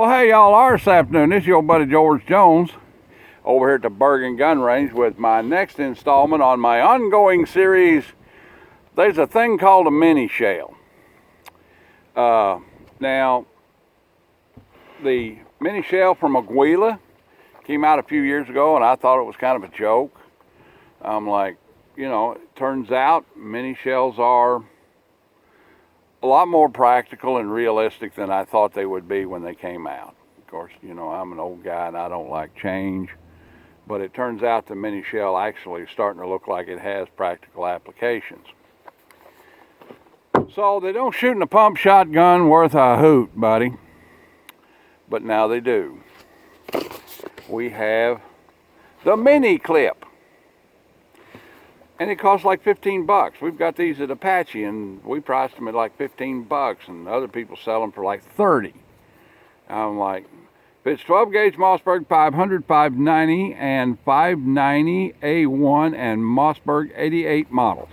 Well, hey, y'all are this afternoon. This is your buddy George Jones over here at the Bergen Gun Range with my next installment on my ongoing series. There's a thing called a mini shell. Now, the mini shell from Aguila came out a few years ago, and I thought it was kind of a joke. I'm like, you know, it turns out mini shells are a lot more practical and realistic than I thought they would be when they came out. Of course, you know, I'm an old guy and I don't like change, but it turns out the mini shell actually is starting to look like it has practical applications. So they don't shoot in a pump shotgun worth a hoot, buddy, but now they do. We have the mini clip. And it costs like 15 bucks. We've got these at Apache and we priced them at like 15 bucks and other people sell them for like 30. I'm like, if it's 12 gauge Mossberg 500, 590 and 590 A1 and Mossberg 88 models.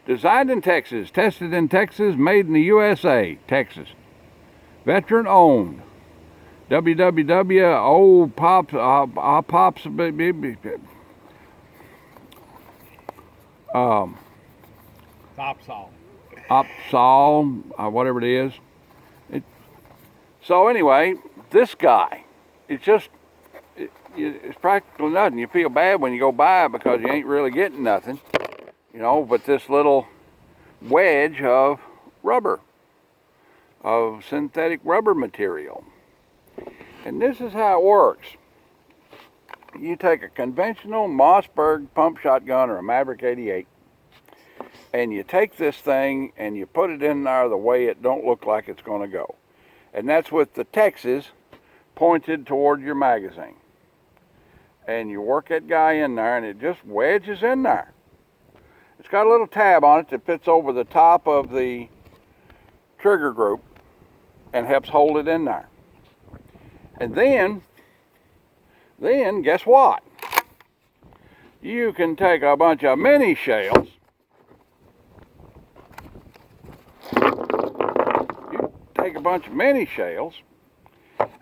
Designed in Texas, tested in Texas, made in the USA, Texas. Veteran owned. www.pops, Opsol, whatever it is. So anyway, this guy, it's practically nothing. You feel bad when you go by it because you ain't really getting nothing, you know, but this little wedge of rubber, of synthetic rubber material. And this is how it works. You take a conventional Mossberg pump shotgun or a Maverick 88, and you take this thing and you put it in there the way it don't look like it's going to go. And that's with the Texas pointed toward your magazine. And you work that guy in there and it just wedges in there. It's got a little tab on it that fits over the top of the trigger group and helps hold it in there. And then guess what? You can take a bunch of mini shells. Take a bunch of mini shells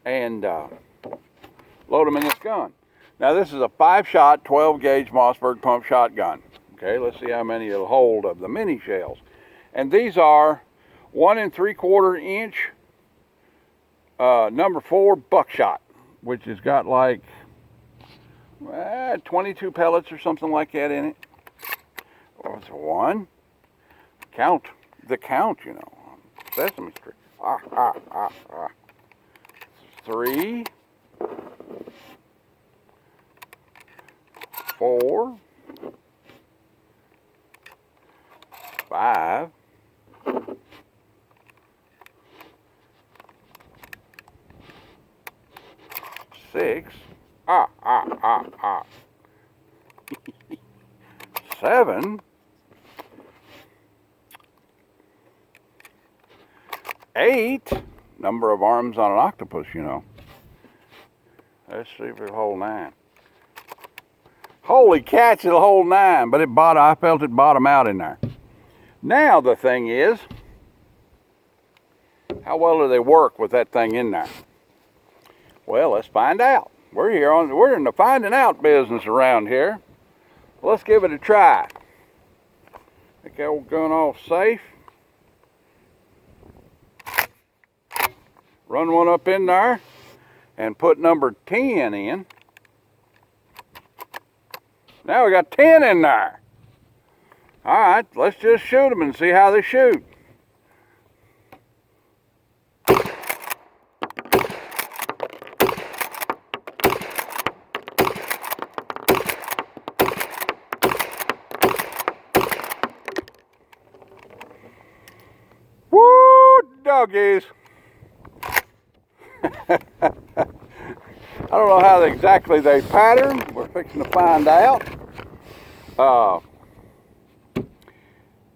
and load them in this gun. Now this is a 5-shot 12 gauge Mossberg pump shotgun. Okay, let's see how many it'll hold of the mini shells. And these are 1 3/4 inch number 4 buckshot, which has got like 22 pellets or something like that in it. Or it's 1. Count, you know, Sesame Street. 3, 4, 5, 6, 7, 8, number of arms on an octopus, you know. Let's see if it'll hold 9. Holy cats, it'll hold 9, but I felt it bottom out in there. Now the thing is, how well do they work with that thing in there? Well, let's find out. We're in the finding out business around here. Let's give it a try. Take that old gun off safe. Run one up in there and put number 10 in. Now we got 10 in there. All right, let's just shoot them and see how they shoot. Woo, doggies. I don't know how exactly they pattern. We're fixing to find out.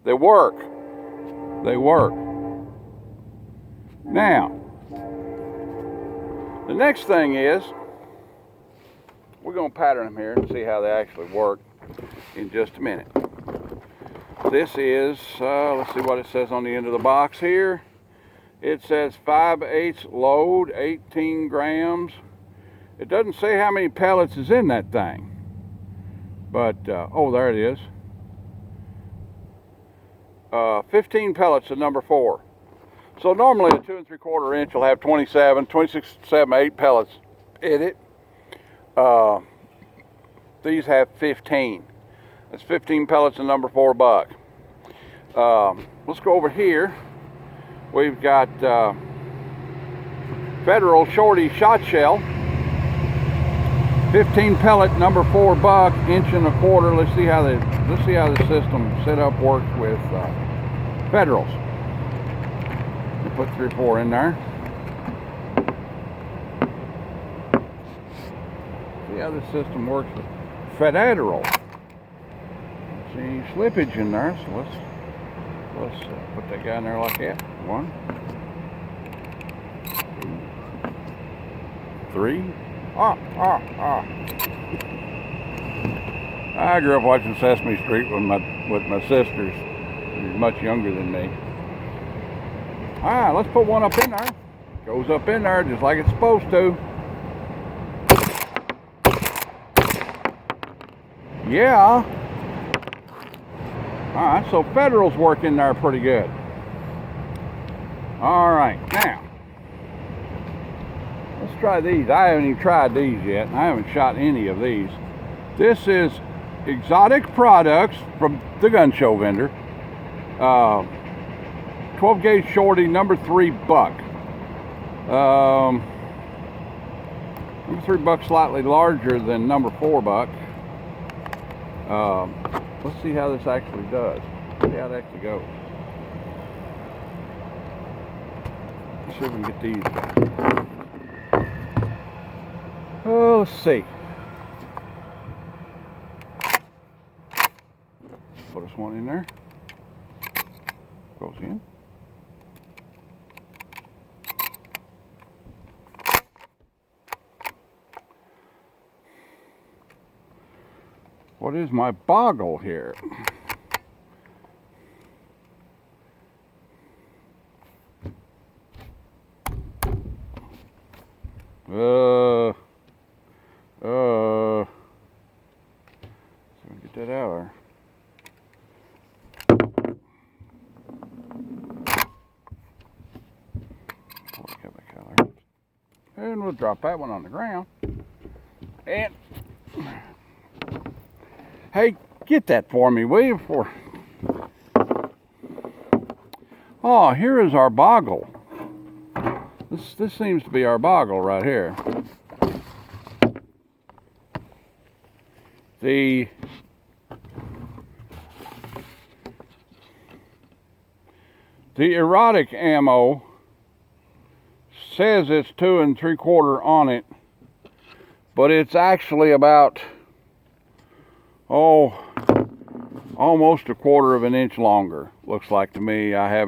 They work. Now, the next thing is, we're going to pattern them here and see how they actually work in just a minute. This is, let's see what it says on the end of the box here. It says 5/8 load, 18 grams. It doesn't say how many pellets is in that thing. But, oh, there it is. 15 pellets of number 4. So normally a 2 3/4 inch will have 26, 7, 8 pellets in it. These have 15. That's 15 pellets of number 4 buck. Let's go over here. We've got Federal Shorty shot shell. 15 pellet number 4 buck, 1.25 inch. Let's see how the system setup works with Federals. We put 3 or 4 in there. See how the system works with Federal. See any slippage in there, so let's put that guy in there like that. 1, 2, 3. I grew up watching Sesame Street with my sisters. She's much younger than me. Alright, let's put one up in there. Goes up in there just like it's supposed to. Yeah. Alright, so Federal's working there pretty good. Alright, now let's try these. I haven't even tried these yet. I haven't shot any of these. This is Exotic Products from the gun show vendor. 12 gauge shorty number 3 buck. Number 3 buck slightly larger than number 4 buck. Let's see how this actually does. See how it actually goes. Let's see if we can get these guys. Oh, let's see. Put us one in there. Goes in. What is my boggle here? So get that out there. And we'll drop that one on the ground. And hey, get that for me, will you? Oh, here is our boggle. This seems to be our boggle right here. The erotic ammo says it's 2 3/4 on it, but it's actually about almost 1/4 inch longer. Looks like to me. I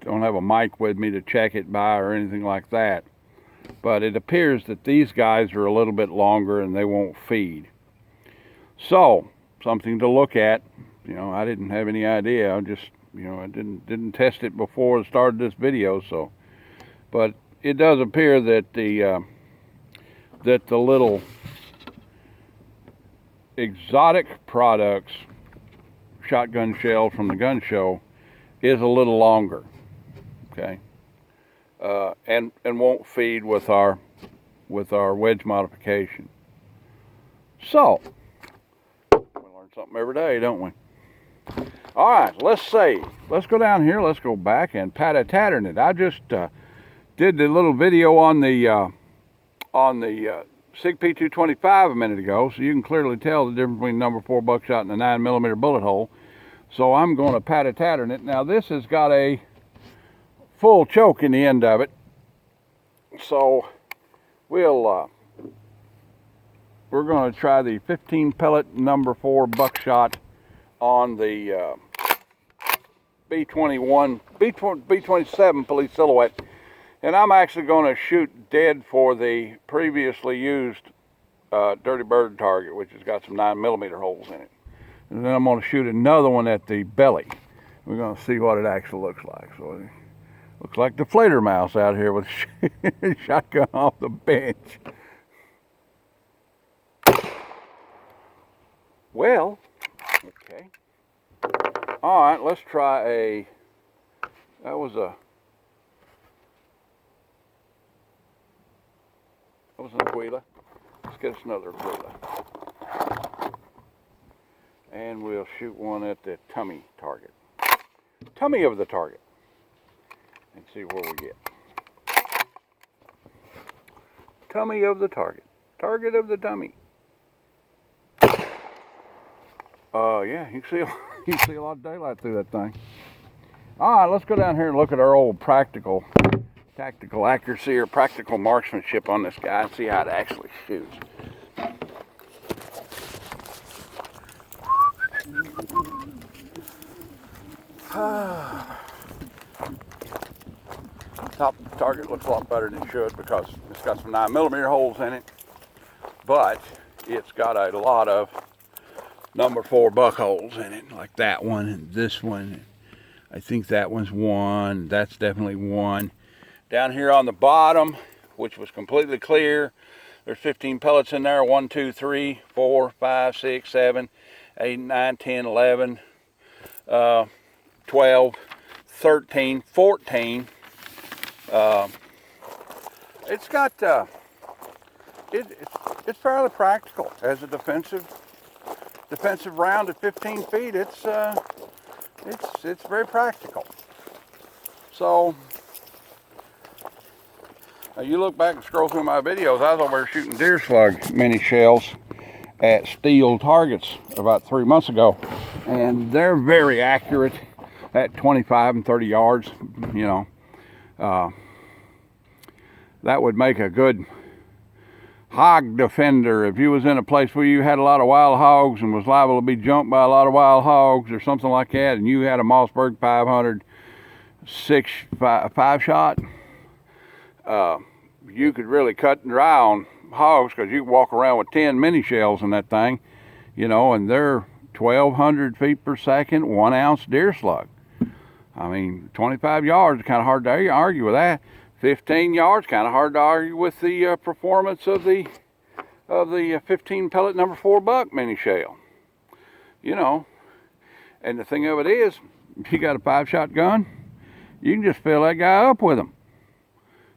don't have a mic with me to check it by or anything like that, but it appears that these guys are a little bit longer and they won't feed. So something to look at. You know, I didn't have any idea. I just, you know, I didn't test it before I started this video. So, but it does appear that the little Exotic Products shotgun shell from the gun show is a little longer, okay, and won't feed with our wedge modification. So we learn something every day, don't we? All right, let's go down here. Let's go back and pat-a-tattern it. I just did the little video on the SIG P225 a minute ago, so you can clearly tell the difference between number 4 buckshot and the 9mm bullet hole. So I'm going to pat-a-tattern it. Now this has got a full choke in the end of it, so we're going to try the 15 pellet number 4 buckshot on the B27 police silhouette. And I'm actually going to shoot dead for the previously used Dirty Bird target, which has got some 9mm holes in it. And then I'm going to shoot another one at the belly. We're going to see what it actually looks like. So Looks like the Fledermaus out here with a shotgun off the bench. Well, okay. All right, let's try a, that was an Aquila. Let's get us another Aquila. And we'll shoot one at the tummy target. Tummy of the target. And see where we get. Tummy of the target. Target of the tummy. Yeah, you can see a lot of daylight through that thing. All right, let's go down here and look at our old tactical accuracy or practical marksmanship on this guy and see how it actually shoots. Top target looks a lot better than it should because it's got some 9mm holes in it, but it's got a lot of number 4 buck holes in it, like that one and this one. I think that one's 1. That's definitely 1. Down here on the bottom, which was completely clear, there's 15 pellets in there. 1, 2, 3, 4, 5, 6, 7, 8, 9, 10, 11, 12, 13, 14. It's got it's fairly practical as a defensive round at 15 feet. It's very practical. So you look back and scroll through my videos, I was over there shooting deer slug mini shells at steel targets about 3 months ago, and they're very accurate at 25 and 30 yards. You know, that would make a good hog defender if you was in a place where you had a lot of wild hogs and was liable to be jumped by a lot of wild hogs or something like that, and you had a Mossberg 500 5 shot. You could really cut and dry on hogs because you walk around with 10 mini shells in that thing, you know, and they're 1,200 feet per second, 1 ounce deer slug. I mean, 25 yards is kind of hard to argue with that. 15 yards, kind of hard to argue with the performance of the 15 pellet number 4 buck mini shell. You know, and the thing of it is, if you got a 5-shot gun, you can just fill that guy up with them.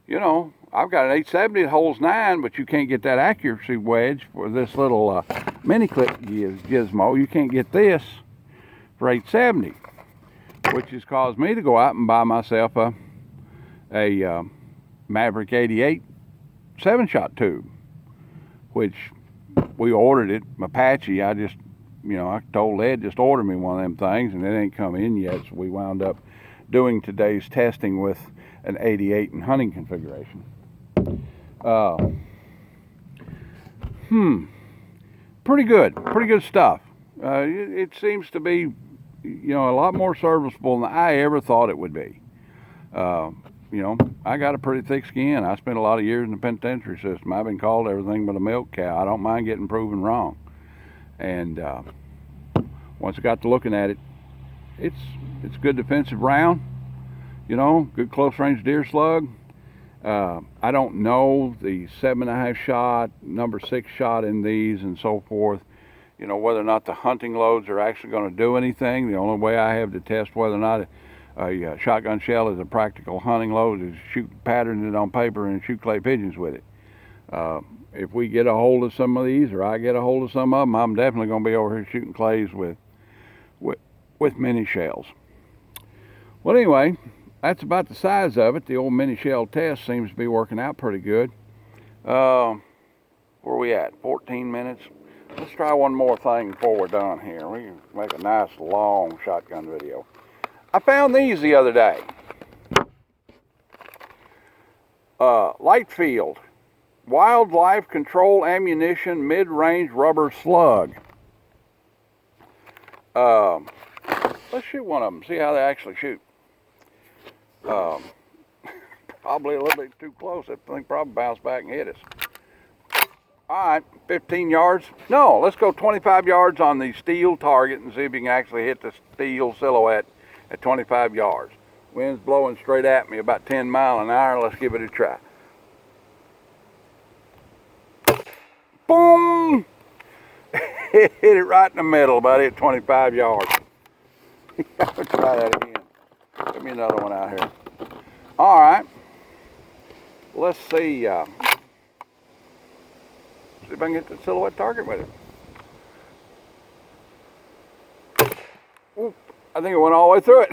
You know, I've got an 870 that holds 9, but you can't get that accuracy wedge for this little mini clip gizmo. You can't get this for 870, which has caused me to go out and buy myself a Maverick 88 7-shot tube, which we ordered it, Apache. I just, you know, I told Ed just order me one of them things, and it ain't come in yet, so we wound up doing today's testing with an 88 in hunting configuration. Pretty good stuff. It seems to be, you know, a lot more serviceable than I ever thought it would be. You know, I got a pretty thick skin. I spent a lot of years in the penitentiary system. I've been called everything but a milk cow. I don't mind getting proven wrong. And once I got to looking at it, it's a good defensive round. You know, good close range deer slug. I don't know the 7.5 shot, number 6 shot in these and so forth. You know, whether or not the hunting loads are actually going to do anything. The only way I have to test whether or not a shotgun shell is a practical hunting load is pattern it on paper and shoot clay pigeons with it. If we get a hold of some of these, or I get a hold of some of them, I'm definitely going to be over here shooting clays with mini shells. Well, anyway, that's about the size of it. The old mini shell test seems to be working out pretty good. Where are we at? 14 minutes. Let's try one more thing before we're done here. We can make a nice long shotgun video. I found these the other day. Lightfield Wildlife Control Ammunition Mid-Range Rubber Slug. Let's shoot one of them, see how they actually shoot. Probably a little bit too close. That thing probably bounced back and hit us. All right, 15 yards. No, let's go 25 yards on the steel target and see if you can actually hit the steel silhouette at 25 yards. Wind's blowing straight at me about 10 miles an hour. Let's give it a try. Boom! Hit it right in the middle, buddy, at 25 yards. I'll try that again. Give me another one out here. All right. Let's see. See if I can get the silhouette target with it. Oop, I think it went all the way through it.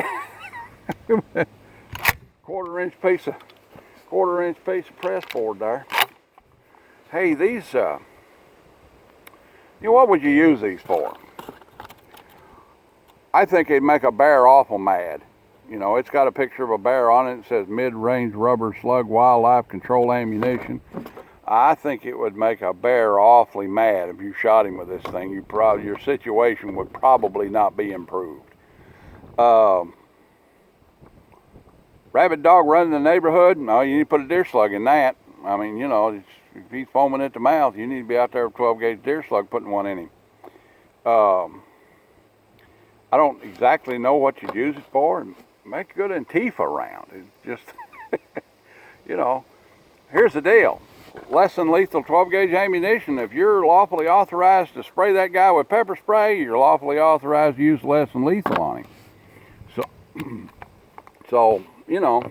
quarter-inch piece of press board there. Hey, these. You know, what would you use these for? I think it'd make a bear awful mad. You know, it's got a picture of a bear on it. It says mid-range rubber slug wildlife control ammunition. I think it would make a bear awfully mad if you shot him with this thing. Your situation would probably not be improved. Rabid dog running in the neighborhood? No, you need to put a deer slug in that. I mean, you know, if he's foaming at the mouth, you need to be out there with a 12-gauge deer slug putting one in him. I don't exactly know what you'd use it for. Make a good Antifa round. It's just, you know, here's the deal. Less than lethal 12-gauge ammunition. If you're lawfully authorized to spray that guy with pepper spray, you're lawfully authorized to use less than lethal on him. So you know,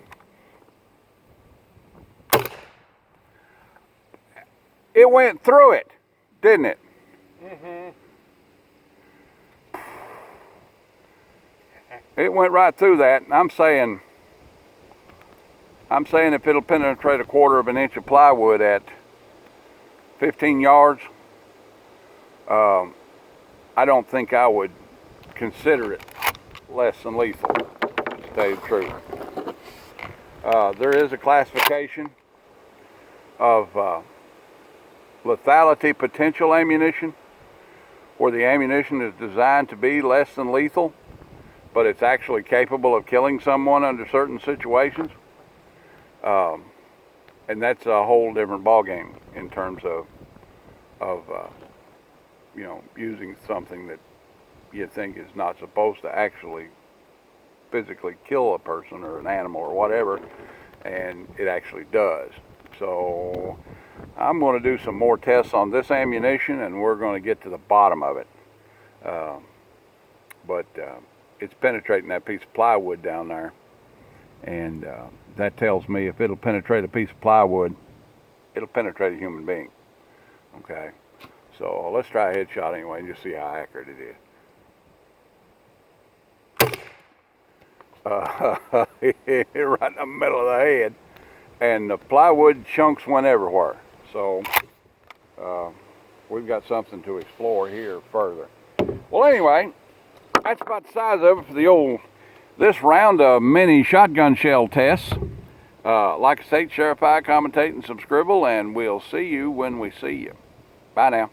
it went through it, didn't it? Mm-hmm. It went right through that. And I'm saying if it'll penetrate a quarter of an inch of plywood at 15 yards, I don't think I would consider it less than lethal, to tell you the truth. There is a classification of lethality potential ammunition, where the ammunition is designed to be less than lethal, but it's actually capable of killing someone under certain situations. And that's a whole different ballgame in terms of you know, using something that you think is not supposed to actually physically kill a person or an animal or whatever, and it actually does. So I'm going to do some more tests on this ammunition, and we're going to get to the bottom of it. But it's penetrating that piece of plywood down there, and that tells me if it'll penetrate a piece of plywood, it'll penetrate a human being. Okay, so let's try a headshot anyway and just see how accurate it is. Right in the middle of the head, and the plywood chunks went everywhere. So we've got something to explore here further. Well, anyway, that's about the size of it for this round of mini shotgun shell tests. Like I say, share, commentate, and subscribe, and we'll see you when we see you. Bye now.